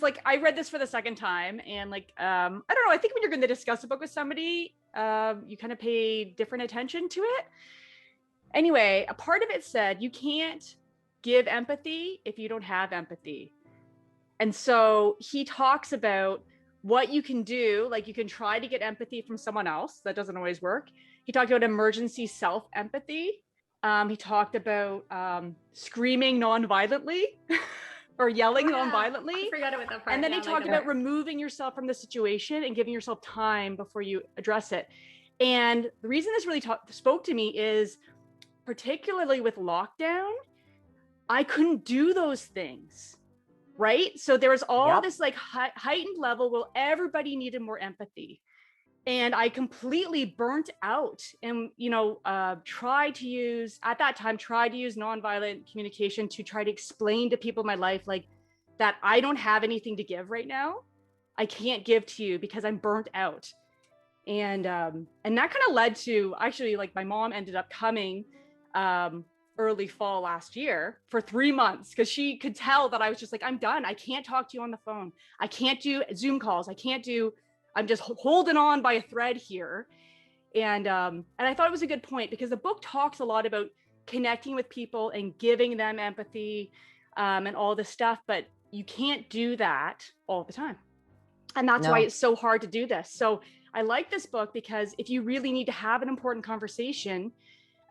like, I read this for the second time, and like, I don't know, I think when you're going to discuss a book with somebody, you kind of pay different attention to it. Anyway, a part of it said, you can't give empathy if you don't have empathy. And so he talks about what you can do. Like, you can try to get empathy from someone else. That doesn't always work. He talked about emergency self-empathy. He talked about screaming non-violently or yelling non-violently. I forgot about that part. And then he talked about removing yourself from the situation and giving yourself time before you address it. And the reason this really spoke to me is, particularly with lockdown, I couldn't do those things, right? So there was all this like heightened level where everybody needed more empathy. And I completely burnt out, and, you know, tried to use nonviolent communication to try to explain to people in my life, like, that I don't have anything to give right now. I can't give to you because I'm burnt out. And that kind of led to, actually, like, my mom ended up coming early fall last year for 3 months, because she could tell that I was just like, I'm done. I can't talk to you on the phone. I can't do Zoom calls. I'm just holding on by a thread here. And I thought it was a good point, because the book talks a lot about connecting with people and giving them empathy and all this stuff, but you can't do that all the time. And that's why it's so hard to do this. So I like this book, because if you really need to have an important conversation,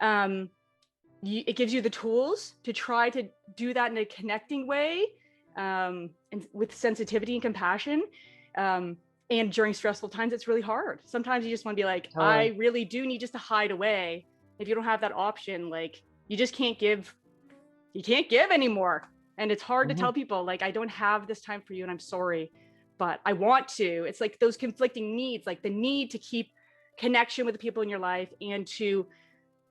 it gives you the tools to try to do that in a connecting way, and with sensitivity and compassion. And during stressful times, it's really hard. Sometimes you just want to be like, I really do need just to hide away. If you don't have that option, like, you just can't give. You can't give anymore. And it's hard to tell people, like, I don't have this time for you and I'm sorry, but I want to. It's like those conflicting needs, like the need to keep connection with the people in your life and to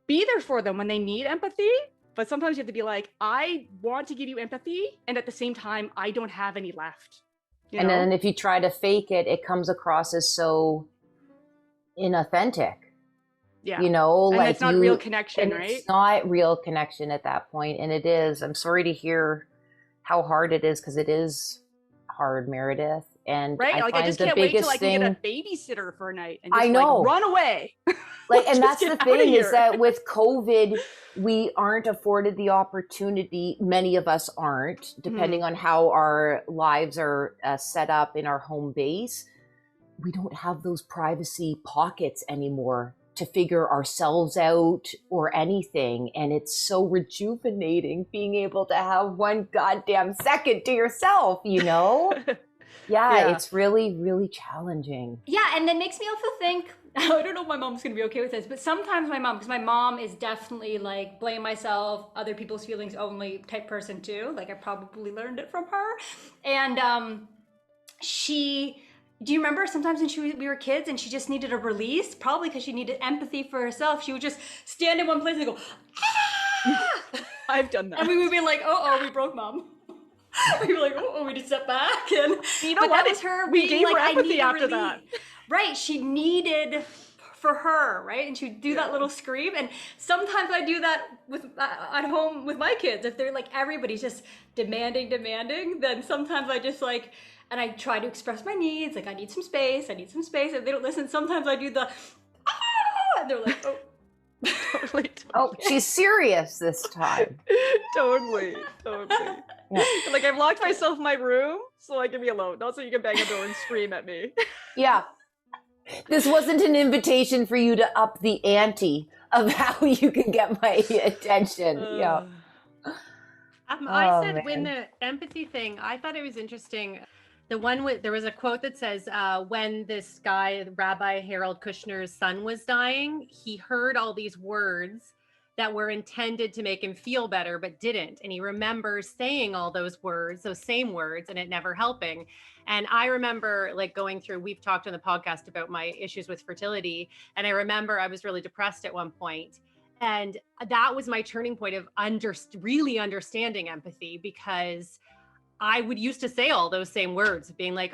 be there for them when they need empathy. But sometimes you have to be like, I want to give you empathy, and at the same time, I don't have any left. And then if you try to fake it, it comes across as so inauthentic. Yeah. You know, and like, it's not real connection, right? It's not real connection at that point. And it is. I'm sorry to hear how hard it is, because it is hard, Meredith. And right, like, I just can't wait till I can get a babysitter for a night and just like run away. Like, and that's the thing, is that with COVID, we aren't afforded the opportunity. Many of us aren't, depending on how our lives are set up in our home base. We don't have those privacy pockets anymore to figure ourselves out or anything. And it's so rejuvenating being able to have one goddamn second to yourself, you know? Yeah, it's really, really challenging. Yeah, and it makes me also think, I don't know if my mom's going to be okay with this, but sometimes because my mom is definitely like blame myself, other people's feelings only type person too. Like, I probably learned it from her. And do you remember sometimes when we were kids and she just needed a release, probably because she needed empathy for herself, she would just stand in one place and go, ah! I've done that. And we would be like, we broke mom. We were like, we just stepped back. And you know what? That was her. We gave her like, empathy after that. Right. She needed for her, right? And she would do that little scream. And sometimes I do that at home with my kids. If they're like, everybody's just demanding, then sometimes I just like, and I try to express my needs. Like, I need some space. If they don't listen, sometimes I do the, and they're like, Totally. Oh, she's serious this time. Totally. Yeah. Like, I've locked myself in my room so I can be alone, not so you can bang a door and scream at me. Yeah. This wasn't an invitation for you to up the ante of how you can get my attention. Yeah. I said, when the empathy thing, I thought it was interesting. The one there was a quote that says, when this guy, Rabbi Harold Kushner's son, was dying, he heard all these words that were intended to make him feel better, but didn't. And he remembers saying all those words, those same words, and it never helping. And I remember like going through, we've talked on the podcast about my issues with fertility. And I remember I was really depressed at one point. And that was my turning point of really understanding empathy, because I would used to say all those same words, being like,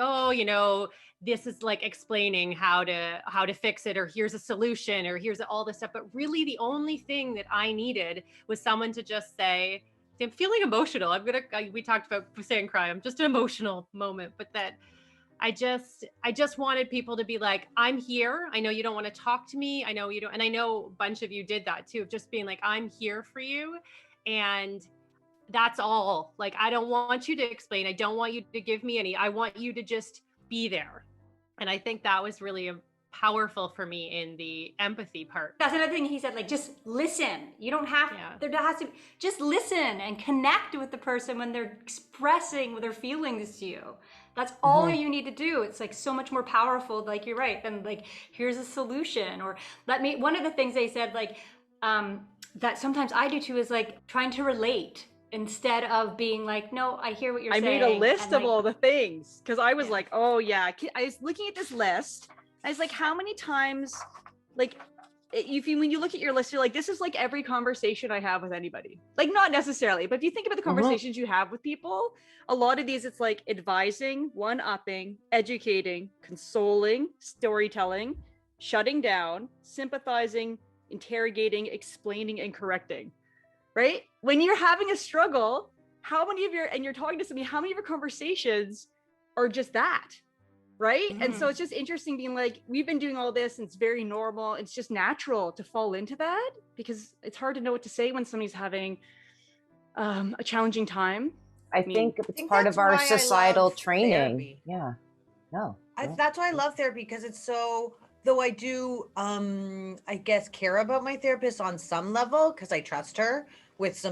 this is like explaining how to fix it, or here's a solution, or here's all this stuff. But really the only thing that I needed was someone to just say, I'm feeling emotional. We talked about saying cry. I'm just an emotional moment, but that I just wanted people to be like, I'm here. I know you don't want to talk to me. I know you don't. And I know a bunch of you did that too, of just being like, I'm here for you. And that's all. Like, I don't want you to explain. I don't want you to give me any. I want you to just be there. And I think that was really powerful for me in the empathy part. That's another thing he said, like, just listen. You don't have, there has to, just listen and connect with the person when they're expressing their feelings to you. That's all you need to do. It's like so much more powerful, like you're right, than like, here's a solution. Or one of the things they said, like, that sometimes I do too, is like trying to relate instead of being like, no, I hear what you're saying. I made a list of all the things, because I was like, oh yeah, I was looking at this list. I was like, how many times, like, when you look at your list, you're like, this is like every conversation I have with anybody. Like, not necessarily, but if you think about the conversations you have with people, a lot of these, it's like advising, one-upping, educating, consoling, storytelling, shutting down, sympathizing, interrogating, explaining, and correcting, right? When you're having a struggle, and you're talking to somebody, how many of your conversations are just that? Right. And so it's just interesting being like, we've been doing all this and it's very normal. It's just natural to fall into that, because it's hard to know what to say when somebody's having a challenging time. I think it's part of our societal training. Therapy. Yeah. No. That's why I love therapy, because it's so, though I do, I guess, care about my therapist on some level, because I trust her with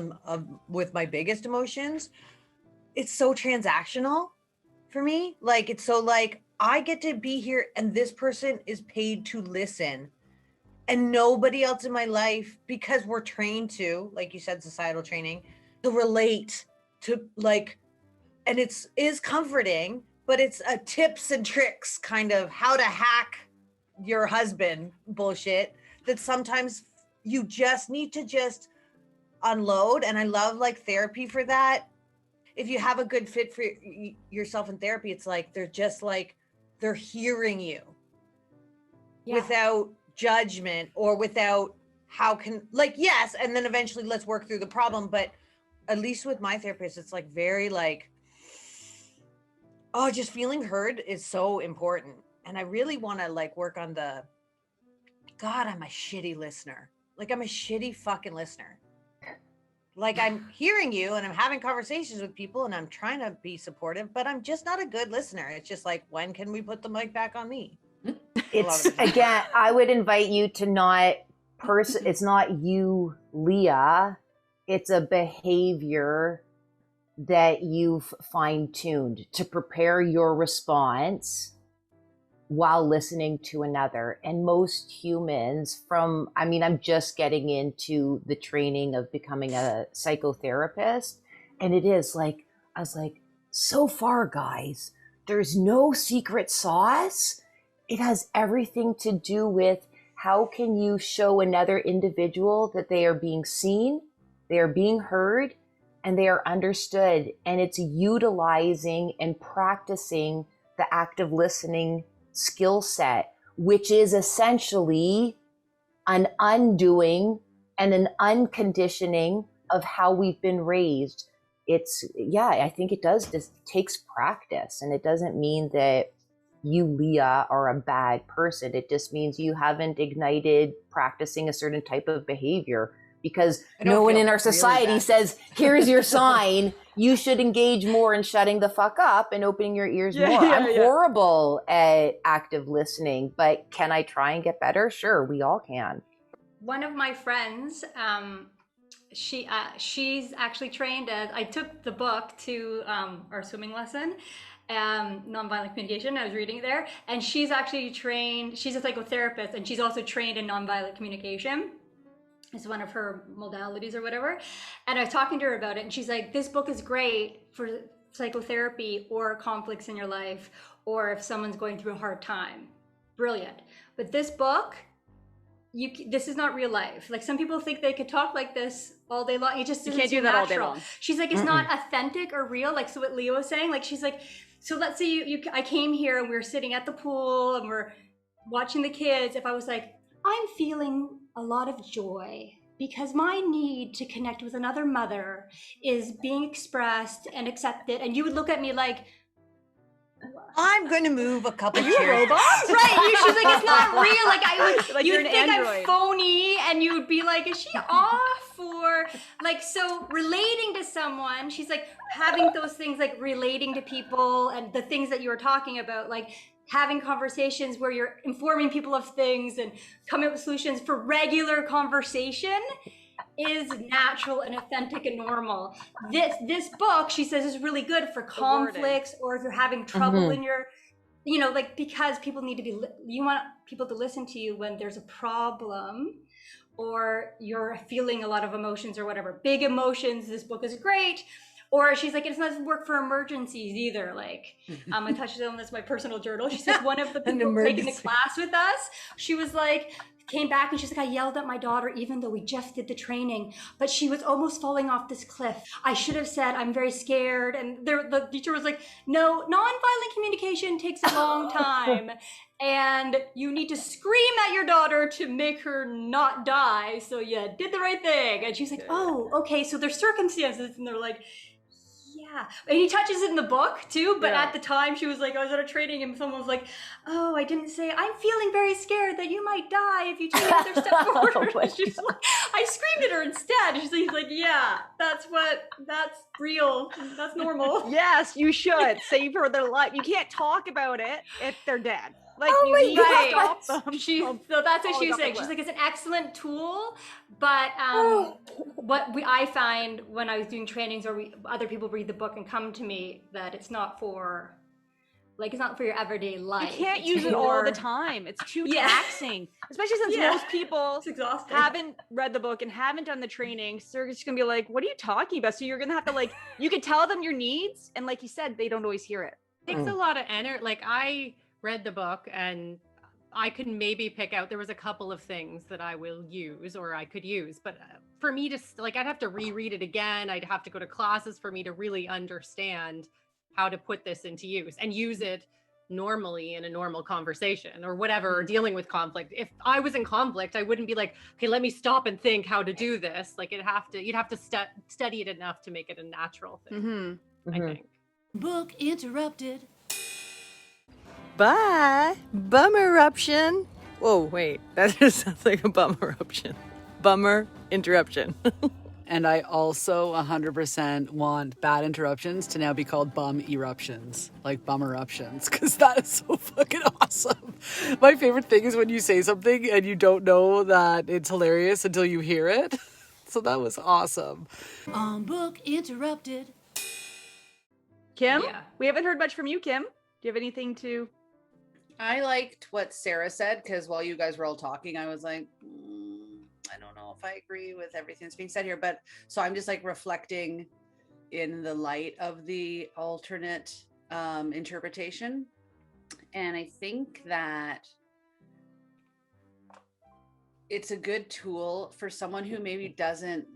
with my biggest emotions. It's so transactional for me. Like, it's so like, I get to be here and this person is paid to listen, and nobody else in my life, because we're trained to, like you said, societal training, to relate to, like, and is comforting, but it's a tips and tricks kind of how to hack your husband bullshit that sometimes you just need to just unload. And I love like therapy for that. If you have a good fit for yourself in therapy, it's like, they're just like, they're hearing you without judgment or without yes. And then eventually let's work through the problem. But at least with my therapist, it's like very like, just feeling heard is so important. And I really want to like work on I'm a shitty listener. Like, I'm a shitty fucking listener. Like, I'm hearing you and I'm having conversations with people and I'm trying to be supportive, but I'm just not a good listener. It's just like, when can we put the mic back on me? It's, again, I would invite you to it's not you, Leah. It's a behavior that you've fine-tuned to prepare your response while listening to another. And most humans I'm just getting into the training of becoming a psychotherapist. And it is like, I was like, so far, guys, there's no secret sauce. It has everything to do with how can you show another individual that they are being seen, they are being heard, and they are understood. And it's utilizing and practicing the active listening skill set, which is essentially an undoing and an unconditioning of how we've been raised. I think it just takes practice. And it doesn't mean that you, Leah, are a bad person. It just means you haven't ignited practicing a certain type of behavior, because no one in our society says, here's your sign. You should engage more in shutting the fuck up and opening your ears more. I'm horrible at active listening, but can I try and get better? Sure, we all can. One of my friends, she's actually trained as, I took the book to our swimming lesson, Nonviolent Communication. I was reading it there, and she's actually trained, she's a psychotherapist, and she's also trained in nonviolent communication. It's one of her modalities or whatever. And I was talking to her about it, and she's like, this book is great for psychotherapy or conflicts in your life, or if someone's going through a hard time. Brilliant. But this book, this is not real life. Like, some people think they could talk like this all day long. It just doesn't seem natural. All day long. She's like, it's not authentic or real. Like, so what Leo was saying, like, she's like, so let's say I came here and we were sitting at the pool and we're watching the kids. If I was like, I'm feeling a lot of joy, because my need to connect with another mother is being expressed and accepted. And you would look at me like, I'm going to move a couple Are you a chairs. robot? right? She's like, it's not real. Like I would, Like you'd you're an think android. I'm phony, and you would be like, is she off? Or like, so relating to someone, she's like having those things like relating to people and the things that you were talking about, like having conversations where you're informing people of things and coming up with solutions for regular conversation is natural and authentic and normal. This book, she says, is really good for conflicts, or if you're having trouble in your, you know, like, because people need to be, you want people to listen to you when there's a problem or you're feeling a lot of emotions or whatever. Big emotions, this book is great. Or she's like, it doesn't work for emergencies either. Like, I touched on this, my personal journal. She said one of the people taking the class with us, she was like, came back and she's like, I yelled at my daughter even though we just did the training, but she was almost falling off this cliff. I should have said, I'm very scared. And the teacher was like, no, nonviolent communication takes a long time. And you need to scream at your daughter to make her not die. So you did the right thing. And she's like, oh, okay. So there's circumstances. And they're like, yeah. And he touches it in the book too. But at the time she was like, I was at a training and someone was like, oh, I didn't say, I'm feeling very scared that you might die if you take another step forward. She's like, I screamed at her instead. She's like, yeah, that's real. That's normal. Yes, you should save her their life. You can't talk about it if they're dead. Like, Oh you my need to God. stop them. So that's what she was saying. off the She's like, it's an excellent tool, but I find when I was doing trainings or other people read the book and come to me that it's not for your everyday life. You can't use it all the time. It's too taxing, especially since most people haven't read the book and haven't done the training. So they're just gonna be like, what are you talking about? So you're gonna have to you could tell them your needs, and like you said, they don't always hear it. It takes a lot of energy. Like, I read the book and I could maybe pick out, there was a couple of things that I will use or I could use, but for me to I'd have to reread it again. I'd have to go to classes for me to really understand how to put this into use and use it normally in a normal conversation or whatever, or dealing with conflict. If I was in conflict, I wouldn't be like, okay, let me stop and think how to do this. Like, you'd have to study it enough to make it a natural thing, I think. Book interrupted. Bye. Bum eruption. Whoa, wait. That just sounds like a bum eruption. Bummer interruption. And I also 100% want bad interruptions to now be called bum eruptions, like bum eruptions, because that is so fucking awesome. My favorite thing is when you say something and you don't know that it's hilarious until you hear it. So that was awesome. Book interrupted. Kim, we haven't heard much from you, Kim. Do you have anything to? I liked what Sarah said, because while you guys were all talking, I was like, I don't know if I agree with everything that's being said here, but so I'm just like reflecting in the light of the alternate interpretation. And I think that it's a good tool for someone who maybe doesn't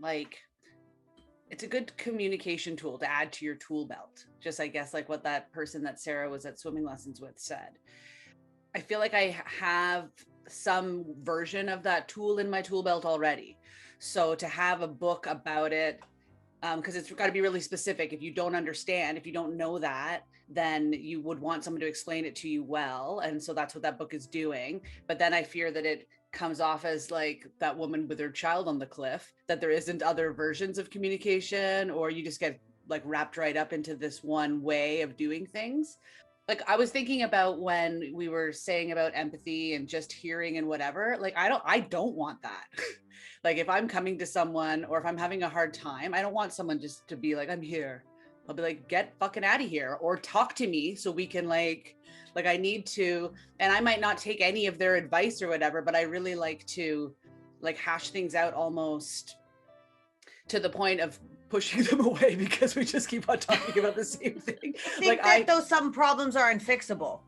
it's a good communication tool to add to your tool belt. Just, I guess, like what that person that Sarah was at swimming lessons with said. I feel like I have some version of that tool in my tool belt already. So to have a book about it, because it's got to be really specific. If you don't understand, if you don't know that, then you would want someone to explain it to you well. And so that's what that book is doing. But then I fear that it comes off as like that woman with her child on the cliff, that there isn't other versions of communication, or you just get like wrapped right up into this one way of doing things. Like, I was thinking about when we were saying about empathy and just hearing and whatever, like, I don't want that. Like, if I'm coming to someone or if I'm having a hard time, I don't want someone just to be like, I'm here. I'll be like, get fucking out of here, or talk to me so we can like I need to, and I might not take any of their advice or whatever, but I really like to like hash things out almost to the point of pushing them away because we just keep on talking about the same thing. I think though some problems are unfixable,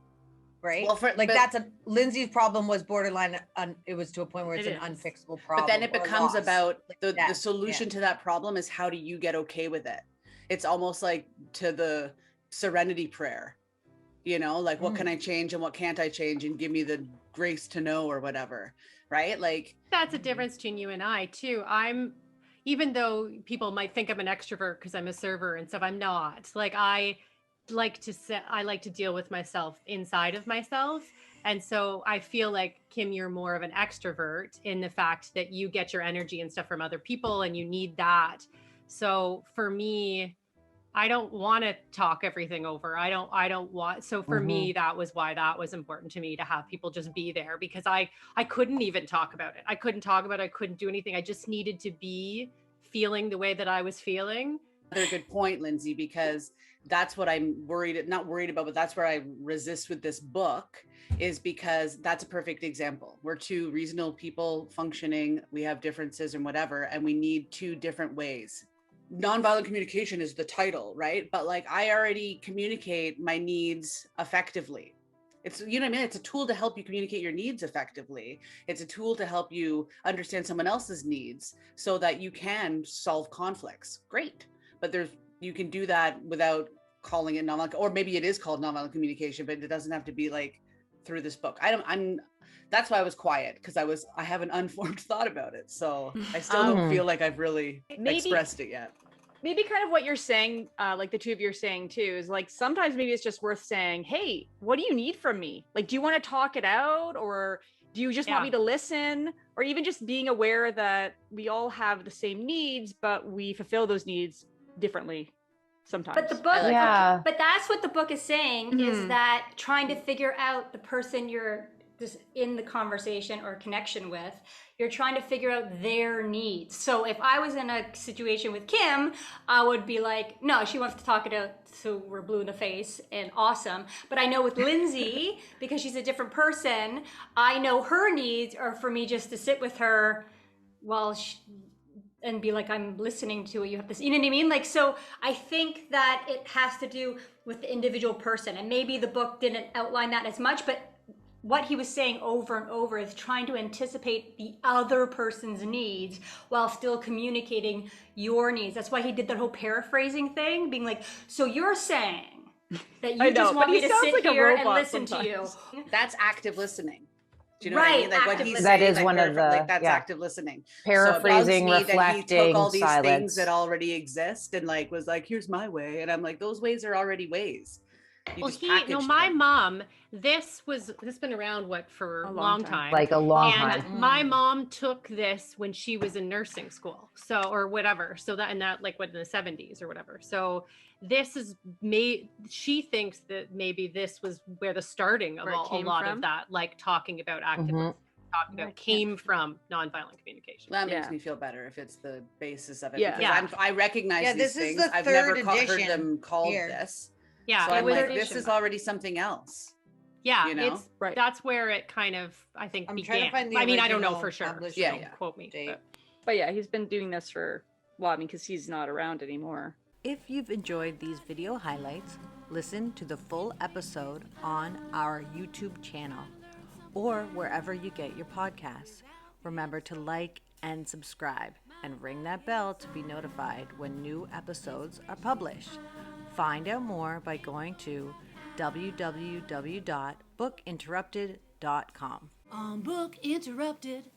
right? Well, that's Lindsay's problem was borderline. It was to a point where it's an unfixable problem. But then it becomes about the solution to that problem is, how do you get okay with it? It's almost like to the serenity prayer, you know, like what can I change and what can't I change, and give me the grace to know or whatever, right? Like that's a difference between you and I too. Even though people might think I'm an extrovert because I'm a server and stuff, I'm not. Like I like to deal with myself inside of myself. And so I feel like, Kim, you're more of an extrovert in the fact that you get your energy and stuff from other people and you need that. So for me, I don't want to talk everything over. I don't want, so for me, that was why that was important to me, to have people just be there, because I couldn't even talk about it. I couldn't do anything. I just needed to be feeling the way that I was feeling. Another good point, Lindsay, because that's what I'm not worried about, but that's where I resist with this book, is because that's a perfect example. We're two reasonable people functioning. We have differences and whatever, and we need two different ways. Nonviolent communication is the title, right? But like, I already communicate my needs effectively. It's, you know what I mean? It's a tool to help you communicate your needs effectively. It's a tool to help you understand someone else's needs so that you can solve conflicts. Great. But you can do that without calling it nonviolent, or maybe it is called nonviolent communication, but it doesn't have to be like through this book. That's why I was quiet, because I have an unformed thought about it. So I still don't feel like I've really expressed it yet. Maybe kind of what you're saying, like the two of you are saying too, is like, sometimes maybe it's just worth saying, hey, what do you need from me? Like, do you want to talk it out, or do you just want me to listen? Or even just being aware that we all have the same needs, but we fulfill those needs differently sometimes. But the book, but that's what the book is saying, is that trying to figure out the person you're just in the conversation or connection with, you're trying to figure out their needs. So if I was in a situation with Kim, I would be like, no, she wants to talk it out, so we're blue in the face and awesome. But I know with Lindsay, because she's a different person, I know her needs are for me just to sit with her while and be like, I'm listening to what you have to say. You know what I mean? Like, so I think that it has to do with the individual person. And maybe the book didn't outline that as much, but what he was saying over and over is trying to anticipate the other person's needs while still communicating your needs. That's why he did that whole paraphrasing thing, being like, so you're saying that you just want me to sit here and listen to you. That's active listening. Do you know what I mean? Like what he's that saying, is like one of the, that's active listening. Paraphrasing, so reflecting, he took all these silence. things that already exist and like was like, here's my way. And I'm like, those ways are already ways. My mom, this has been around for a long time. Like a long time. And my mom took this when she was in nursing school. So, or whatever. So that in the 70s or whatever. So this is she thinks that maybe this was where the starting of a lot of that, like talking about activism, talking about came from nonviolent communication. That makes me feel better if it's the basis of it. Yeah. Because I recognize these things. I've never heard them called this. Yeah. So I'm like, this is already something else. Yeah. You know? That's where it kind of, I think, I'm began. trying to find the I don't know original for sure. published Don't quote me. But yeah, he's been doing this for, because he's not around anymore. If you've enjoyed these video highlights, listen to the full episode on our YouTube channel or wherever you get your podcasts. Remember to like and subscribe and ring that bell to be notified when new episodes are published. Find out more by going to www.bookinterrupted.com. On Book Interrupted.